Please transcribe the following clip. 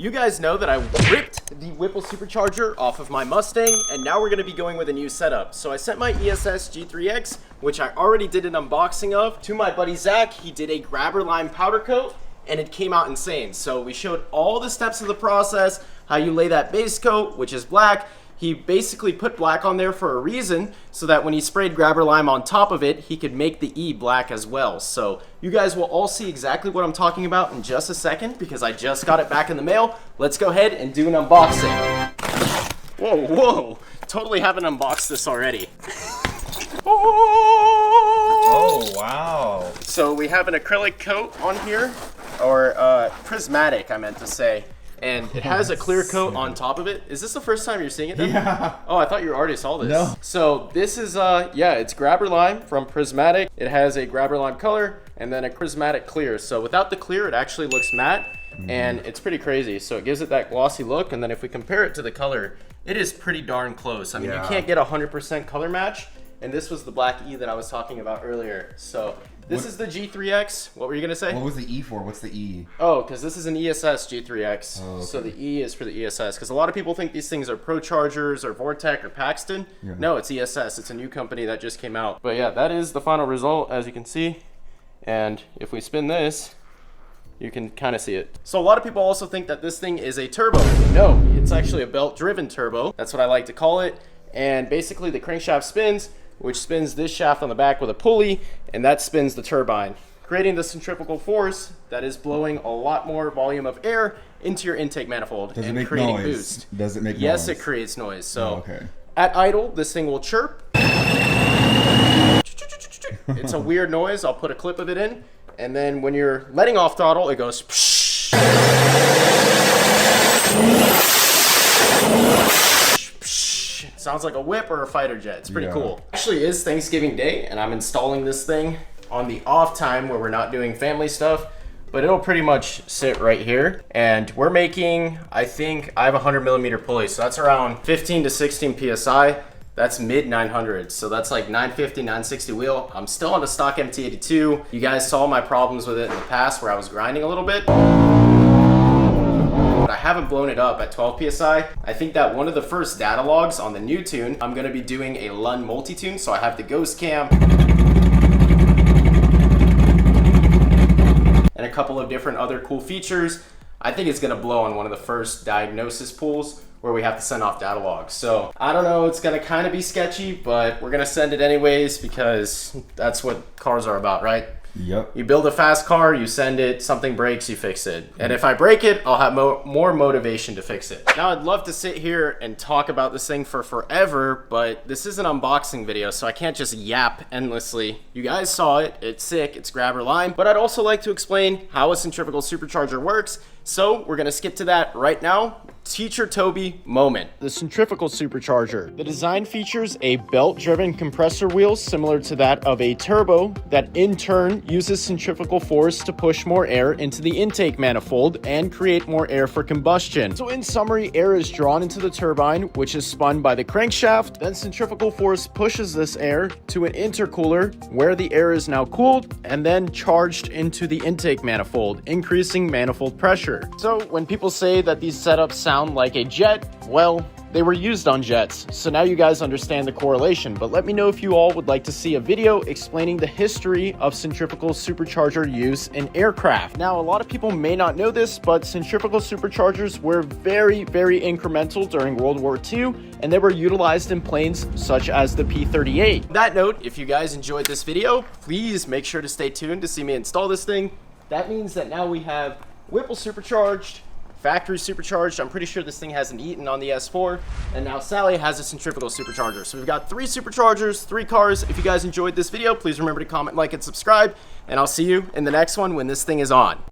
You guys know that I ripped the Whipple Supercharger off of my Mustang, and now we're gonna be going with a new setup. So I sent my ESS G3X, which I already did an unboxing of, to my buddy Zach. He did a grabber lime powder coat, and it came out insane. So we showed all the steps of the process, how you lay that base coat, which is black. He basically put black on there for a reason, so that when he sprayed grabber lime on top of it, he could make the E black as well. So you guys will all see exactly what I'm talking about in just a second, because I just got it back in the mail. Let's go ahead and do an unboxing. Whoa, whoa, totally haven't unboxed this already. Oh, wow. So we have an acrylic coat on here, or prismatic, I meant to say. And it has a clear coat on top of it. Is this the first time you're seeing it then? Yeah. Oh, I thought you already saw this. No. So this is, yeah, it's grabber lime from Prismatic. It has a grabber lime color and then a prismatic clear. So without the clear, it actually looks matte, and it's pretty crazy. So it gives it that glossy look. And then if we compare it to the color, it is pretty darn close. I mean, you can't get 100% color match. And this was the black E that I was talking about earlier. So this is the G3X. What were you gonna say? What was the E for? What's the E? Oh, because this is an ESS G3X. Oh, okay. So the E is for the ESS. Because a lot of people think these things are Prochargers or Vortec or Paxton. Yeah. No, it's ESS. It's a new company that just came out. But yeah, that is the final result, as you can see. And if we spin this, you can kind of see it. So a lot of people also think that this thing is a turbo. No, it's actually a belt-driven turbo. That's what I like to call it. And basically the crankshaft spins, which spins this shaft on the back with a pulley, and that spins the turbine, creating the centrifugal force that is blowing a lot more volume of air into your intake manifold and creating boost. Does it make noise? Yes, it creates noise. So okay. At idle, this thing will chirp. It's a weird noise. I'll put a clip of it in. And then when you're letting off throttle, it goes psh. Sounds like a whip or a fighter jet. It's pretty cool. Actually, it is Thanksgiving Day, and I'm installing this thing on the off time where we're not doing family stuff, but it'll pretty much sit right here. And we're making, I think, I have a 100mm pulley, so that's around 15 to 16 PSI. That's mid 900s, so that's like 950, 960 wheel. I'm still on the stock MT82. You guys saw my problems with it in the past where I was grinding a little bit. I haven't blown it up at 12 PSI. I think that one of the first data logs on the new tune, I'm gonna be doing a Lund multi-tune, so I have the ghost cam and a couple of different other cool features. I think it's gonna blow on one of the first diagnosis pools where we have to send off data logs. So I don't know, it's gonna kind of be sketchy, but we're gonna send it anyways because that's what cars are about, right? Yep. You build a fast car, you send it, something breaks, you fix it. And if I break it, I'll have more motivation to fix it. Now, I'd love to sit here and talk about this thing for forever, but this is an unboxing video, so I can't just yap endlessly. You guys saw it, it's sick, it's grabber lime, but I'd also like to explain how a centrifugal supercharger works. So we're gonna skip to that right now. Teacher Toby moment. The centrifugal supercharger. The design features a belt-driven compressor wheel similar to that of a turbo that in turn uses centrifugal force to push more air into the intake manifold and create more air for combustion. So in summary, air is drawn into the turbine, which is spun by the crankshaft. Then centrifugal force pushes this air to an intercooler where the air is now cooled and then charged into the intake manifold, increasing manifold pressure. So when people say that these setups sound like a jet, well, they were used on jets. So now you guys understand the correlation, but let me know if you all would like to see a video explaining the history of centrifugal supercharger use in aircraft. Now, a lot of people may not know this, but centrifugal superchargers were very, very incremental during World War II, and they were utilized in planes such as the P-38. On that note, if you guys enjoyed this video, please make sure to stay tuned to see me install this thing. That means that now we have Whipple Supercharged, factory supercharged. I'm pretty sure this thing hasn't eaten on the S4. And now Sally has a centrifugal supercharger. So we've got 3 superchargers, 3 cars. If you guys enjoyed this video, please remember to comment, like, and subscribe. And I'll see you in the next one when this thing is on.